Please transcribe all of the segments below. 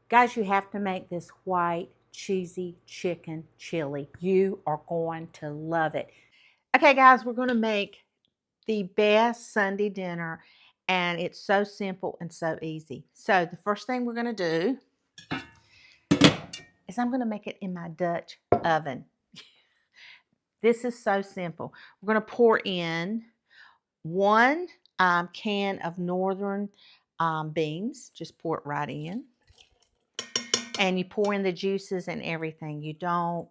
Guys, you have to make this white, cheesy chicken chili. You are going to love it. Okay, guys, we're going to make the best Sunday dinner, and it's so simple and so easy. So the first thing we're going to do is I'm going to make it in my Dutch oven. This is so simple. We're going to pour in one can of northern beans. Just pour it right in. And you pour in the juices and everything. You don't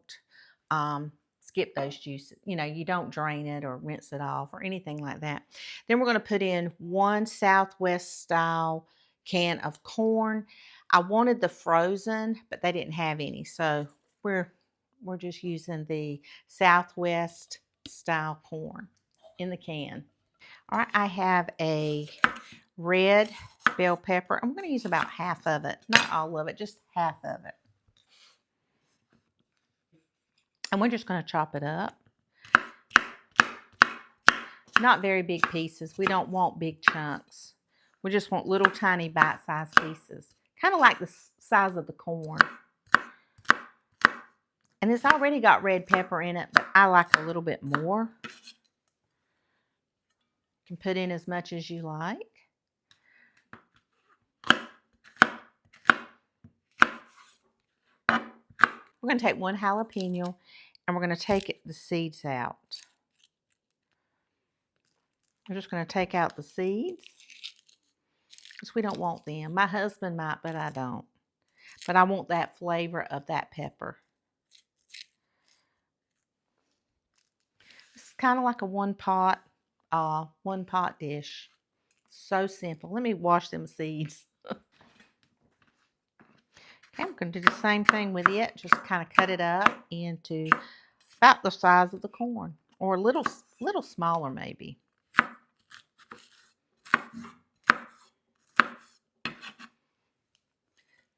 skip those juices. You know, you don't drain it or rinse it off or anything like that. Then we're going to put in one Southwest style can of corn. I wanted the frozen, but they didn't have any. So we're just using the Southwest style corn in the can. All right, I have a red bell pepper. I'm going to use about half of it, not all of it, just half of it. And we're just going to chop it up. Not very big pieces. We don't want big chunks. We just want little tiny bite-sized pieces. Kind of like the size of the corn. And it's already got red pepper in it, but I like a little bit more. You can put in as much as you like. We're going to take one jalapeno and we're going to take the seeds out. We're just going to take out the seeds because we don't want them. My husband might, but I don't. But I want that flavor of that pepper. It's kind of like a one pot dish. So simple. Let me wash them seeds. Okay, I'm going to do the same thing with it. Just kind of cut it up into about the size of the corn, or a little smaller maybe.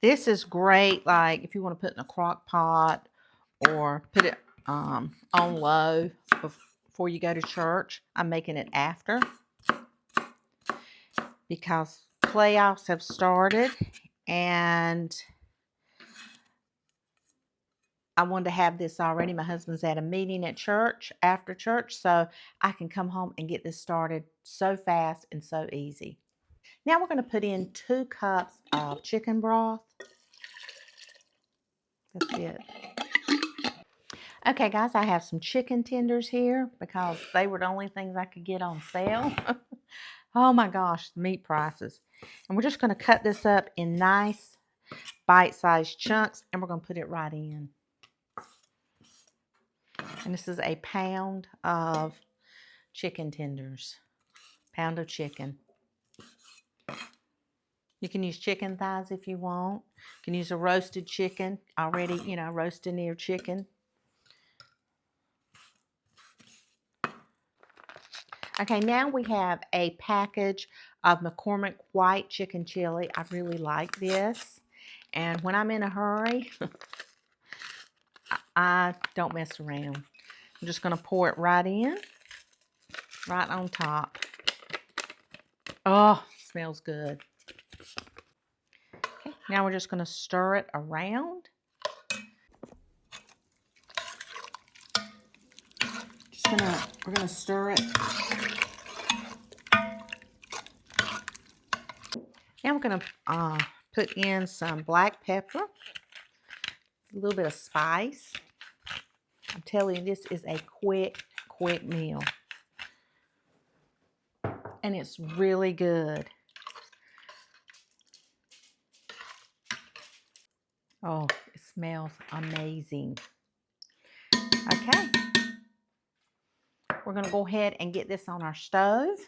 This is great, like if you want to put in a crock pot or put it on low before you go to church. I'm making it after because playoffs have started and I wanted to have this already. My husband's at a meeting at church, after church, so I can come home and get this started so fast and so easy. Now we're going to put in 2 cups of chicken broth. That's it. Okay, guys, I have some chicken tenders here because they were the only things I could get on sale. Oh my gosh, the meat prices. And we're just going to cut this up in nice bite-sized chunks, and we're going to put it right in. And this is a pound of chicken tenders. Pound of chicken. You can use chicken thighs if you want. You can use a roasted chicken, already, you know, roasted near chicken. Okay, now we have a package of McCormick white chicken chili. I really like this. And when I'm in a hurry, I don't mess around. I'm just going to pour it right in, right on top. Oh, smells good. Okay, now we're just going to stir it around. We're going to stir it. Now we're going to put in some black pepper, a little bit of spice. I'm telling you, this is a quick meal. And it's really good. Oh, it smells amazing. Okay. We're going to go ahead and get this on our stove.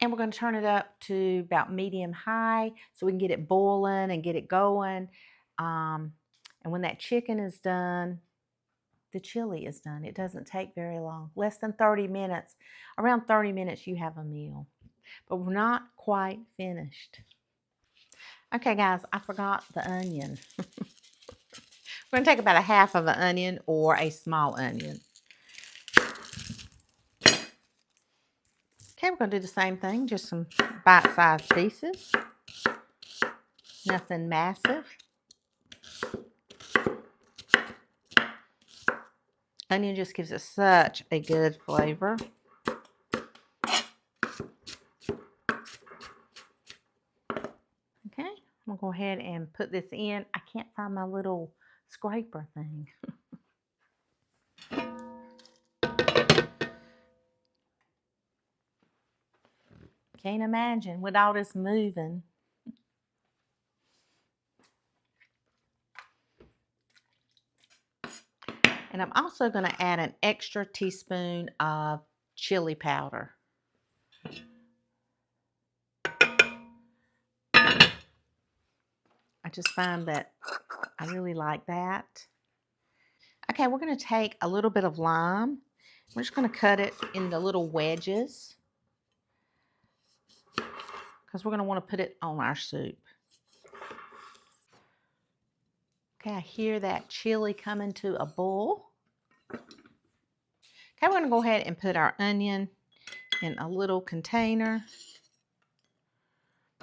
And we're going to turn it up to about medium high so we can get it boiling and get it going. And when that chicken is done, the chili is done. It doesn't take very long, less than 30 minutes. Around 30 minutes, you have a meal. But we're not quite finished. Okay, guys, I forgot the onion. We're going to take about a half of an onion or a small onion. Okay, we're going to do the same thing, just some bite-sized pieces. Nothing massive. Onion just gives it such a good flavor. Okay, I'm going to go ahead and put this in. I can't find my little scraper thing. Can't imagine with all this moving. And I'm also going to add an extra teaspoon of chili powder. I just find that I really like that. Okay, we're going to take a little bit of lime. We're just going to cut it into little wedges because we're going to want to put it on our soup. Okay, I hear that chili coming to a boil. Okay, we're going to go ahead and put our onion in a little container.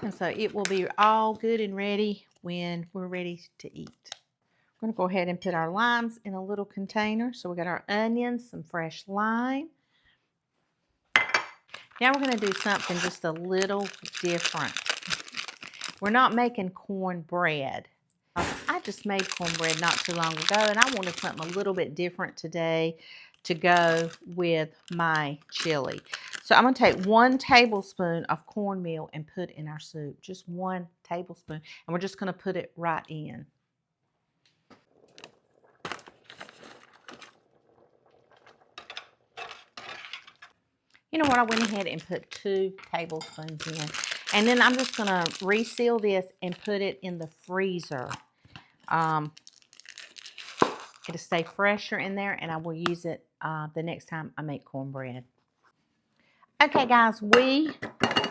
And so it will be all good and ready when we're ready to eat. We're going to go ahead and put our limes in a little container. So we got our onions, some fresh lime. Now we're going to do something just a little different. We're not making cornbread. I just made cornbread not too long ago, and I wanted something a little bit different today to go with my chili. So I'm going to take 1 tablespoon of cornmeal and put in our soup. Just 1 tablespoon. And we're just going to put it right in. You know what? I went ahead and put 2 tablespoons in. And then I'm just going to reseal this and put it in the freezer. It'll stay fresher in there, and I will use it the next time I make cornbread. Okay, guys, we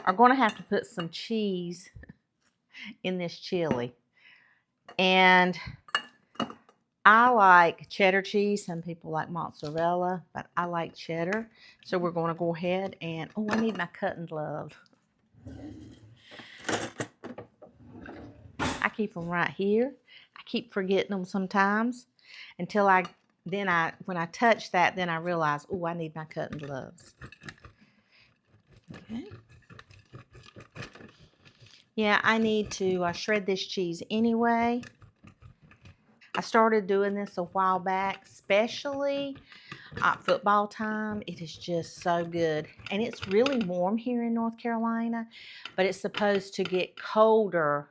are going to have to put some cheese in this chili. And I like cheddar cheese. Some people like mozzarella, but I like cheddar. So we're going to go ahead and, oh, I need my cutting glove. I keep them right here. I keep forgetting them sometimes until when I touch that, then I realize, oh, I need my cutting gloves. Okay. Yeah, I need to shred this cheese anyway. I started doing this a while back, especially at football time. It is just so good. And it's really warm here in North Carolina, but it's supposed to get colder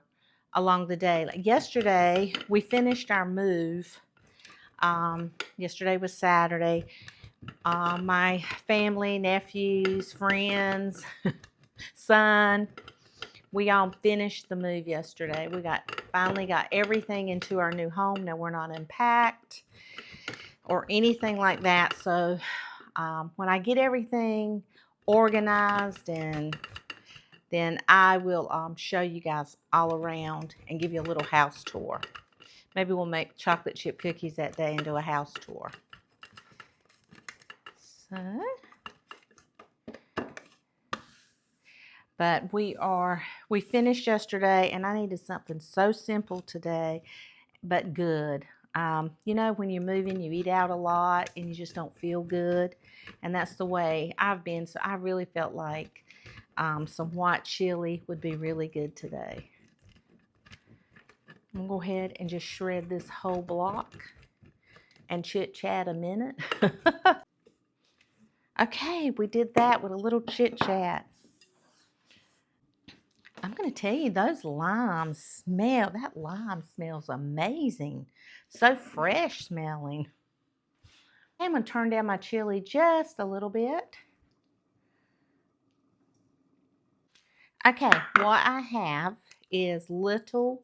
along the day. Like yesterday, we finished our move. Yesterday was Saturday. My family, nephews, friends, son, we all finished the move yesterday. We finally got everything into our new home. Now we're not unpacked or anything like that. So when I get everything organized, and then I will show you guys all around and give you a little house tour. Maybe we'll make chocolate chip cookies that day and do a house tour. So, but we finished yesterday, and I needed something so simple today, but good. You know, when you're moving, you eat out a lot and you just don't feel good. And that's the way I've been. So I really felt like some white chili would be really good today. I'm going to go ahead and just shred this whole block and chit chat a minute. Okay, we did that with a little chit chat. I'm going to tell you, that lime smells amazing. So fresh smelling. I'm going to turn down my chili just a little bit. Okay, what I have is little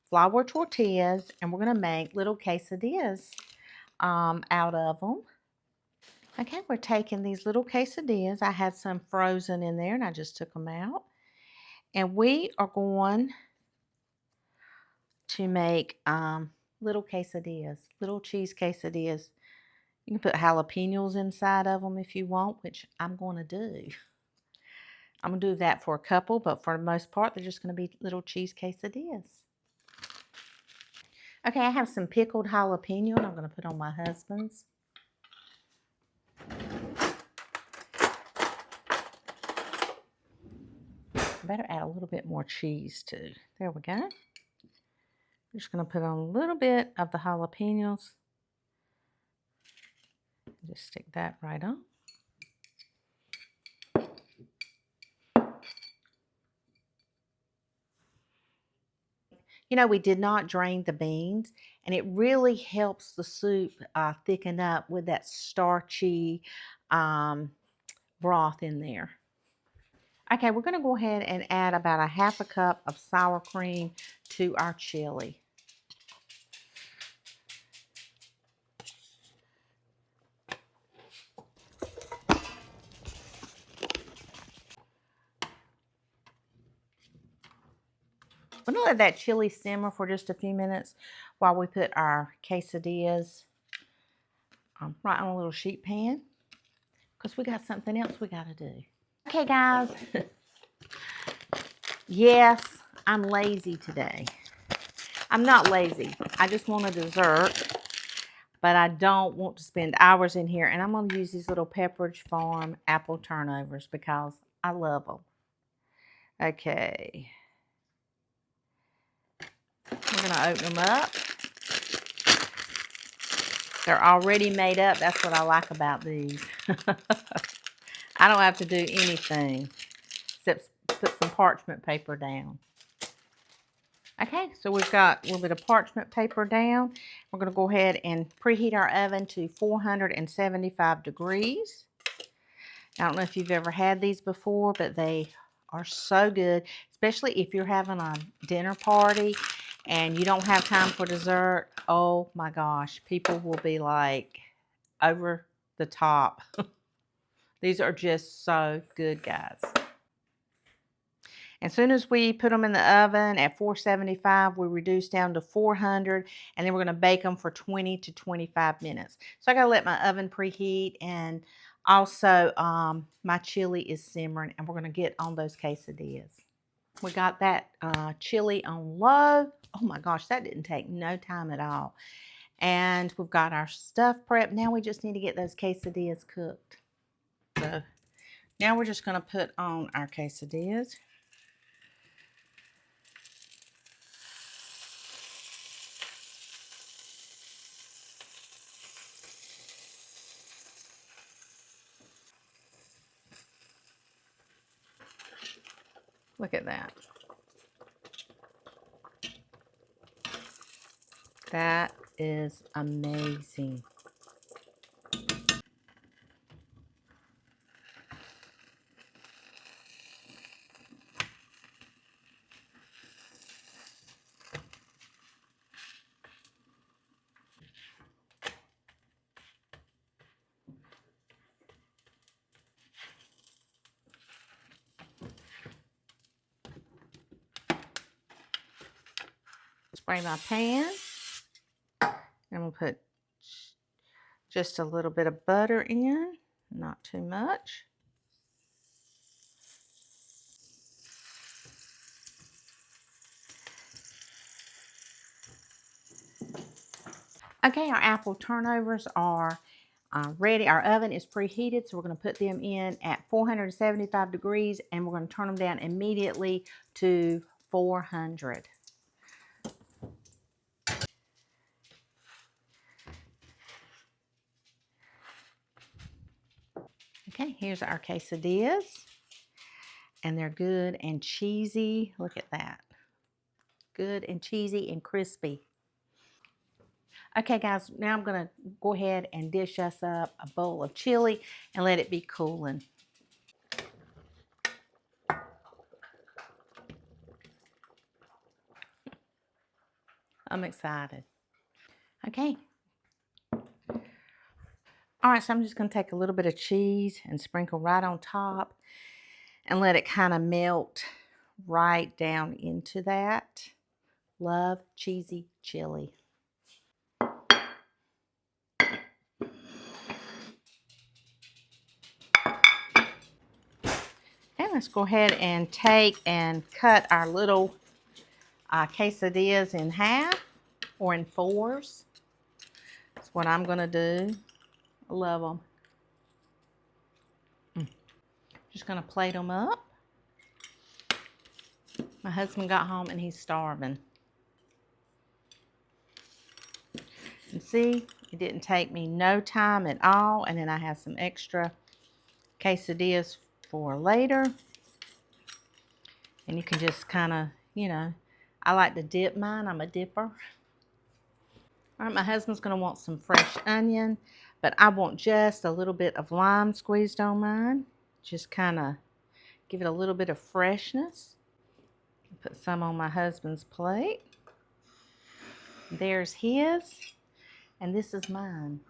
flour tortillas, and we're going to make little quesadillas out of them. Okay, we're taking these little quesadillas. I had some frozen in there, and I just took them out. And we are going to make little quesadillas, little cheese quesadillas. You can put jalapenos inside of them if you want, which I'm going to do. I'm going to do that for a couple, but for the most part, they're just going to be little cheese quesadillas. Okay, I have some pickled jalapeno, and I'm going to put on my husband's. I better add a little bit more cheese too. There we go. I'm just going to put on a little bit of the jalapenos. Just stick that right on. You know, we did not drain the beans, and it really helps the soup thicken up with that starchy broth in there. Okay, we're going to go ahead and add about a half a cup of sour cream to our chili. We're going to let that chili simmer for just a few minutes while we put our quesadillas right on a little sheet pan, because we got something else we got to do. Okay, guys. Yes, I'm lazy today. I'm not lazy. I just want a dessert, but I don't want to spend hours in here. And I'm going to use these little Pepperidge Farm apple turnovers because I love them. Okay. We're going to open them up. They're already made up. That's what I like about these. I don't have to do anything except put some parchment paper down. Okay, so we've got a little bit of parchment paper down. We're going to go ahead and preheat our oven to 475 degrees. I don't know if you've ever had these before, but they are so good, especially if you're having a dinner party and you don't have time for dessert. Oh my gosh, people will be like over the top. These are just so good, guys. As soon as we put them in the oven at 475, we reduce down to 400, and then we're going to bake them for 20 to 25 minutes. So I got to let my oven preheat, and also my chili is simmering, and we're going to get on those quesadillas. We got that chili on low. Oh my gosh, that didn't take no time at all. And we've got our stuff prepped. Now we just need to get those quesadillas cooked. So now we're just going to put on our quesadillas. Look at that. That is amazing. Spray my pan. I'm going to put just a little bit of butter in, not too much. Okay, our apple turnovers are ready. Our oven is preheated, so we're going to put them in at 475 degrees, and we're going to turn them down immediately to 400. Okay, here's our quesadillas, and they're good and cheesy. Look at that. Good and cheesy and crispy. Okay, guys, now I'm going to go ahead and dish us up a bowl of chili and let it be cooling. I'm excited. Okay. All right, so I'm just going to take a little bit of cheese and sprinkle right on top and let it kind of melt right down into that. Love cheesy chili. let's go ahead and take and cut our little quesadillas in half or in fours. That's what I'm going to do. I love them. Just going to plate them up. My husband got home and he's starving. And see, it didn't take me no time at all. And then I have some extra quesadillas for later. And you can just kind of, you know, I like to dip mine. I'm a dipper. All right, my husband's going to want some fresh onion, but I want just a little bit of lime squeezed on mine. Just kind of give it a little bit of freshness. Put some on my husband's plate. There's his, and this is mine.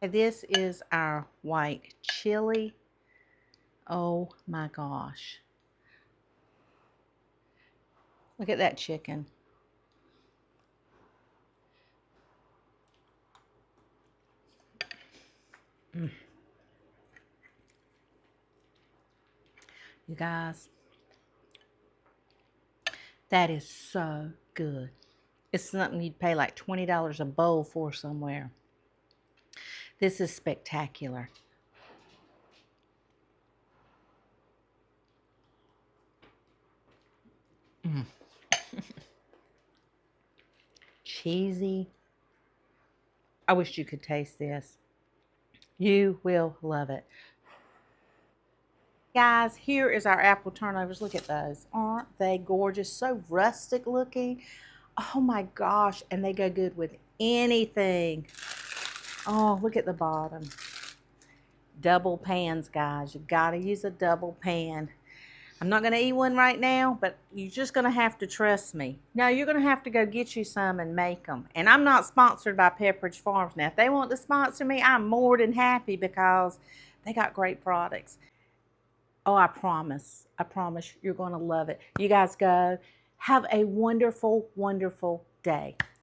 This is our white chili. Oh my gosh. Look at that chicken. You guys, that is so good. It's something you'd pay like $20 a bowl for somewhere. This is spectacular. Cheesy. I wish you could taste this. You will love it. Guys, here is our apple turnovers. Look at those. Aren't they gorgeous? So rustic looking. Oh my gosh. And they go good with anything. Oh, look at the bottom. Double pans, guys. You got to use a double pan. I'm not going to eat one right now, but you're just going to have to trust me. No, you're going to have to go get you some and make them. And I'm not sponsored by Pepperidge Farms. Now, if they want to sponsor me, I'm more than happy because they got great products. Oh, I promise you're going to love it. You guys go. Have a wonderful, wonderful day.